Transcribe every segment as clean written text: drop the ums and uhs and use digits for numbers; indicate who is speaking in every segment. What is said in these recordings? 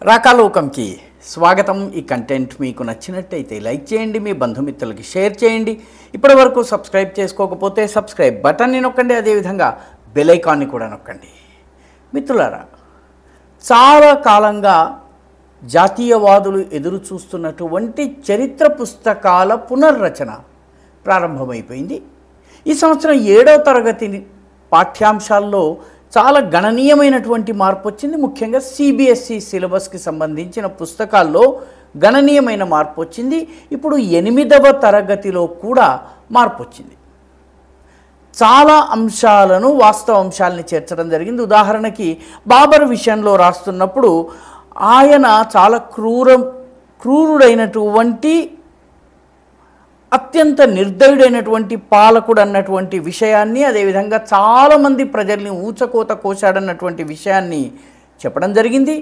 Speaker 1: రాకాలోకంకి స్వాగతం. ఈ కంటెంట్ మీకు నచ్చినట్టయితే లైక్ చేయండి, మీ బంధుమిత్రులకి షేర్ చేయండి. ఇప్పటి వరకు సబ్స్క్రైబ్ చేసుకోకపోతే సబ్స్క్రైబ్ బటన్ని నొక్కండి, అదేవిధంగా బెల్ ఐకాన్ని కూడా నొక్కండి. మిత్రులారా, చాలా కాలంగా జాతీయవాదులు ఎదురు చూస్తున్నటువంటి చరిత్ర పుస్తకాల పునర్రచన ప్రారంభమైపోయింది. ఈ సంవత్సరం 7వ తరగతి పాఠ్యాంశాల్లో చాలా గణనీయమైనటువంటి మార్పు వచ్చింది. ముఖ్యంగా సిబిఎస్ఈ సిలబస్కి సంబంధించిన పుస్తకాల్లో గణనీయమైన మార్పు వచ్చింది. ఇప్పుడు 8వ తరగతిలో కూడా మార్పు వచ్చింది. చాలా అంశాలను, వాస్తవ అంశాలని చేర్చడం జరిగింది. ఉదాహరణకి బాబర్ విషయంలో రాస్తున్నప్పుడు ఆయన చాలా క్రూరుడైనటువంటి, అత్యంత నిర్దయుడైనటువంటి పాలకుడు అన్నటువంటి విషయాన్ని, అదేవిధంగా చాలామంది ప్రజల్ని ఊచకోత కోశాడన్నటువంటి విషయాన్ని చెప్పడం జరిగింది.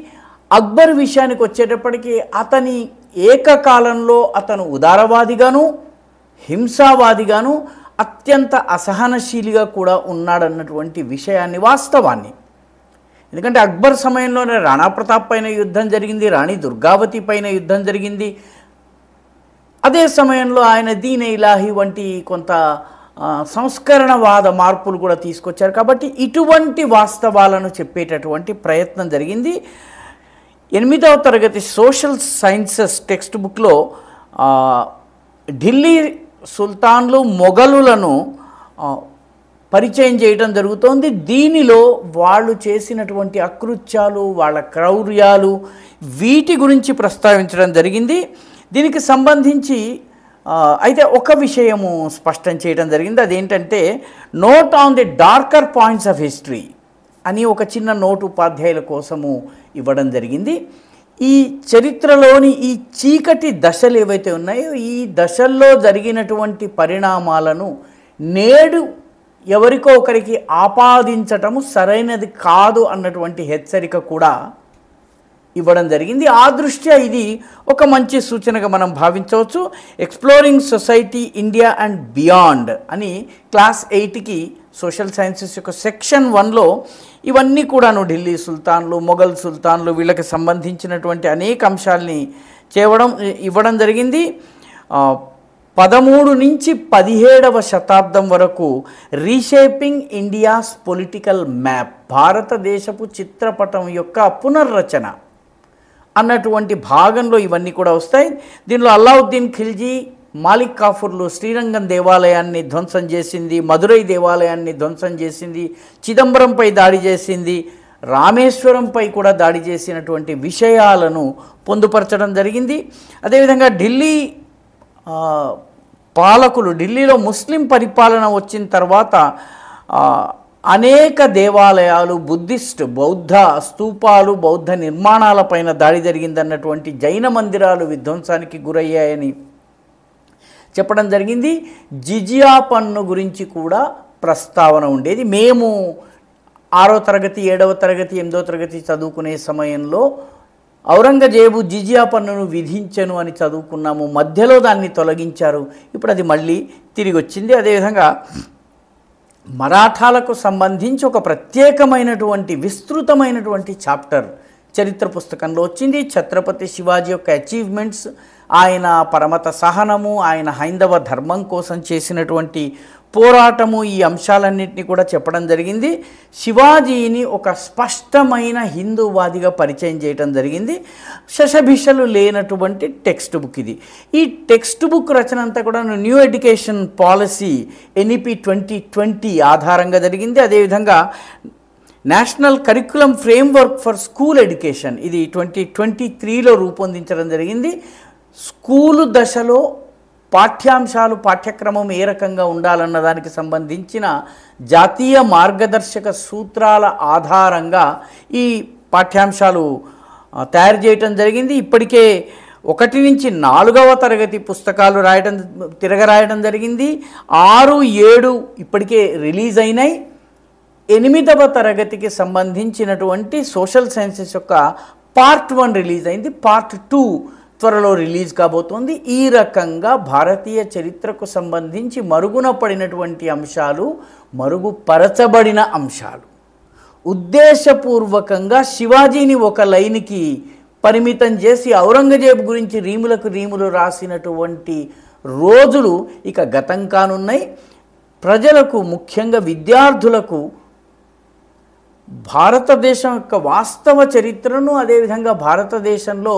Speaker 1: అక్బర్ విషయానికి వచ్చేటప్పటికీ అతని ఏకకాలంలో అతను ఉదారవాదిగాను, హింసావాదిగాను, అత్యంత అసహనశీలిగా కూడా ఉన్నాడన్నటువంటి విషయాన్ని, వాస్తవాన్ని. ఎందుకంటే అక్బర్ సమయంలోనే రాణా ప్రతాప్ పైన యుద్ధం జరిగింది, రాణి దుర్గావతి పైన యుద్ధం జరిగింది. అదే సమయంలో ఆయన దీన్ ఇలాహి వంటి కొంత సంస్కరణవాద మార్పులు కూడా తీసుకొచ్చారు. కాబట్టి ఇటువంటి వాస్తవాలను చెప్పేటటువంటి ప్రయత్నం జరిగింది. 8వ తరగతి సోషల్ సైన్సెస్ టెక్స్ట్ బుక్లో ఢిల్లీ సుల్తాన్లు, మొఘలులను పరిచయం చేయడం జరుగుతోంది. దీనిలో వాళ్ళు చేసినటువంటి అకృత్యాలు, వాళ్ళ క్రౌర్యాలు, వీటి గురించి ప్రస్తావించడం జరిగింది. దీనికి సంబంధించి అయితే ఒక విషయము స్పష్టం చేయడం జరిగింది. అదేంటంటే, note on the darker points of history అని ఒక చిన్న నోటు ఉపాధ్యాయుల కోసము ఇవ్వడం జరిగింది. ఈ చరిత్రలోని ఈ చీకటి దశలు ఏవైతే ఉన్నాయో, ఈ దశల్లో జరిగినటువంటి పరిణామాలను నేడు ఎవరికో ఒకరికి ఆపాదించటము సరైనది కాదు అన్నటువంటి హెచ్చరిక కూడా ఇవ్వడం జరిగింది. ఆ దృష్ట్యా ఇది ఒక మంచి సూచనగా మనం భావించవచ్చు. Exploring society India and beyond అని క్లాస్ 8కి సోషల్ సైన్సెస్ యొక్క సెక్షన్ 1లో ఇవన్నీ కూడాను ఢిల్లీ సుల్తాన్లు, మొఘల్ సుల్తాన్లు, వీళ్ళకి సంబంధించినటువంటి అనేక అంశాలని ఇవ్వడం జరిగింది. 13 నుంచి 17వ శతాబ్దం వరకు రీషేపింగ్ ఇండియాస్ పొలిటికల్ మ్యాప్, భారతదేశపు చిత్రపటం యొక్క పునర్రచన అన్నటువంటి భాగంలో ఇవన్నీ కూడా వస్తాయి. దీనిలో అల్లావుద్దీన్ ఖిల్జీ, మాలిక్ కాఫూర్లు శ్రీరంగం దేవాలయాన్ని ధ్వంసం చేసింది, మదురై దేవాలయాన్ని ధ్వంసం చేసింది, చిదంబరంపై దాడి చేసింది, రామేశ్వరంపై కూడా దాడి చేసినటువంటి విషయాలను పొందుపరచడం జరిగింది. అదేవిధంగా ఢిల్లీ పాలకులు, ఢిల్లీలో ముస్లిం పరిపాలన వచ్చిన తర్వాత అనేక దేవాలయాలు, బౌద్ధ స్తూపాలు, బౌద్ధ నిర్మాణాలపైన దాడి జరిగిందన్నటువంటి, జైన మందిరాలు విధ్వంసానికి గురయ్యాయని చెప్పడం జరిగింది. జిజియా పన్ను గురించి కూడా ప్రస్తావన ఉండేది. మేము 6వ తరగతి, 7వ తరగతి, 8వ తరగతి చదువుకునే సమయంలో ఔరంగజేబు జిజియా పన్నును విధించను అని చదువుకున్నాము. మధ్యలో దాన్ని తొలగించారు, ఇప్పుడు అది మళ్ళీ తిరిగి వచ్చింది. అదేవిధంగా మరాఠాలకు సంబంధించి ఒక ప్రత్యేకమైనటువంటి, విస్తృతమైనటువంటి చాప్టర్ చరిత్ర పుస్తకంలో వచ్చింది. ఛత్రపతి శివాజీ యొక్క అచీవ్మెంట్స్, ఆయన పరమత సహనము, ఆయన హైందవ ధర్మం కోసం చేసినటువంటి పోరాటము, ఈ అంశాలన్నింటినీ కూడా చెప్పడం జరిగింది. శివాజీని ఒక స్పష్టమైన హిందూవాదిగా పరిచయం చేయడం జరిగింది. శషభిషలు లేనటువంటి టెక్స్ట్ బుక్ ఇది. ఈ టెక్స్ట్ బుక్ రచన అంతా కూడా న్యూ ఎడ్యుకేషన్ పాలసీ NEP 2020 ఆధారంగా జరిగింది. అదేవిధంగా national curriculum framework for school education, ఇది 2023లో రూపొందించడం జరిగింది. స్కూలు దశలో పాఠ్యాంశాలు, పాఠ్యక్రమం ఏ రకంగా ఉండాలన్న దానికి సంబంధించిన జాతీయ మార్గదర్శక సూత్రాల ఆధారంగా ఈ పాఠ్యాంశాలు తయారు చేయటం జరిగింది. ఇప్పటికే 1 నుంచి 4వ తరగతి పుస్తకాలు తిరగరాయడం జరిగింది. 6, 7 ఇప్పటికే రిలీజ్ అయినాయి. 8వ తరగతికి సంబంధించినటువంటి సోషల్ సైన్సెస్ యొక్క పార్ట్ 1 రిలీజ్ అయింది. పార్ట్ 2 త్వరలో రిలీజ్ కాబోతోంది. ఈ రకంగా భారతీయ చరిత్రకు సంబంధించి మరుగున పడినటువంటి అంశాలు, మరుగుపరచబడిన అంశాలు, ఉద్దేశపూర్వకంగా శివాజీని ఒక లైన్కి పరిమితం చేసి ఔరంగజేబు గురించి రీములకు రీములు రాసినటువంటి రోజులు ఇక గతం కానున్నాయి. ప్రజలకు, ముఖ్యంగా విద్యార్థులకు భారతదేశం యొక్క వాస్తవ చరిత్రను, అదేవిధంగా భారతదేశంలో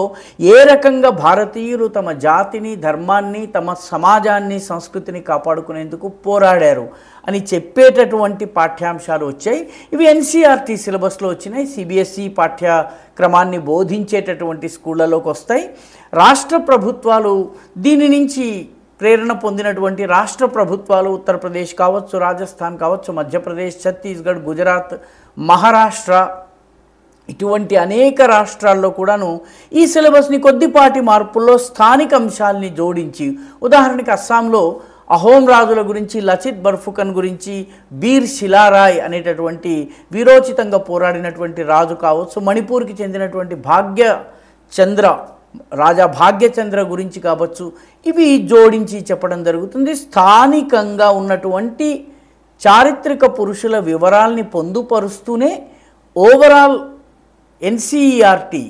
Speaker 1: ఏ రకంగా భారతీయులు తమ జాతిని, ధర్మాన్ని, తమ సమాజాన్ని, సంస్కృతిని కాపాడుకునేందుకు పోరాడారు అని చెప్పేటటువంటి పాఠ్యాంశాలు వచ్చాయి. ఇవి ఎన్సీఆర్టీ సిలబస్లో వచ్చినాయి. సిబిఎస్ఈ పాఠ్యక్రమాన్ని బోధించేటటువంటి స్కూళ్ళలోకి వస్తాయి. రాష్ట్ర ప్రభుత్వాలు దీని నుంచి ప్రేరణ పొందినటువంటి రాష్ట్ర ప్రభుత్వాలు ఉత్తరప్రదేశ్ కావచ్చు, రాజస్థాన్ కావచ్చు, మధ్యప్రదేశ్, ఛత్తీస్గఢ్, గుజరాత్, మహారాష్ట్ర ఇటువంటి అనేక రాష్ట్రాల్లో కూడాను ఈ సిలబస్ని కొద్దిపాటి మార్పుల్లో స్థానిక అంశాలని జోడించి, ఉదాహరణకి అస్సాంలో అహోం రాజుల గురించి, లచిత్ బర్ఫుకన్ గురించి, బీర్ శిలారాయ్ అనేటటువంటి వీరోచితంగా పోరాడినటువంటి రాజు కావచ్చు, మణిపూర్కి చెందినటువంటి రాజా భాగ్యచంద్ర గురించి కావచ్చు, ఇవి జోడించి చెప్పడం జరుగుతుంది. స్థానికంగా ఉన్నటువంటి చారిత్రక పురుషుల వివరాల్ని పొందుపరుస్తూనే ఓవరాల్ ఎన్సీఈఆర్టీ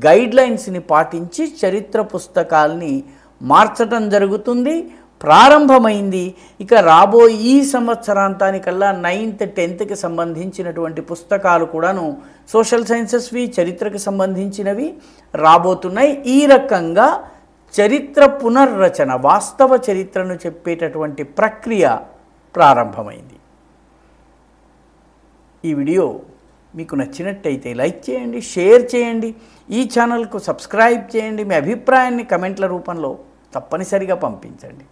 Speaker 1: గైడ్లైన్స్ని పాటించి చరిత్ర పుస్తకాల్ని మార్చడం జరుగుతుంది. ప్రారంభమైంది. ఇక రాబోయే ఈ సంవత్సరాంతానికల్లా 9th 10th సంబంధించినటువంటి పుస్తకాలు కూడాను సోషల్ సైన్సెస్వి, చరిత్రకు సంబంధించినవి రాబోతున్నాయి. ఈ రకంగా చరిత్ర పునర్రచన, వాస్తవ చరిత్రను చెప్పేటటువంటి ప్రక్రియ ప్రారంభమైంది. ఈ వీడియో మీకు నచ్చినట్టయితే లైక్ చేయండి, షేర్ చేయండి, ఈ ఛానల్కు సబ్స్క్రైబ్ చేయండి. మీ అభిప్రాయాన్ని కమెంట్ల రూపంలో తప్పనిసరిగా పంపించండి.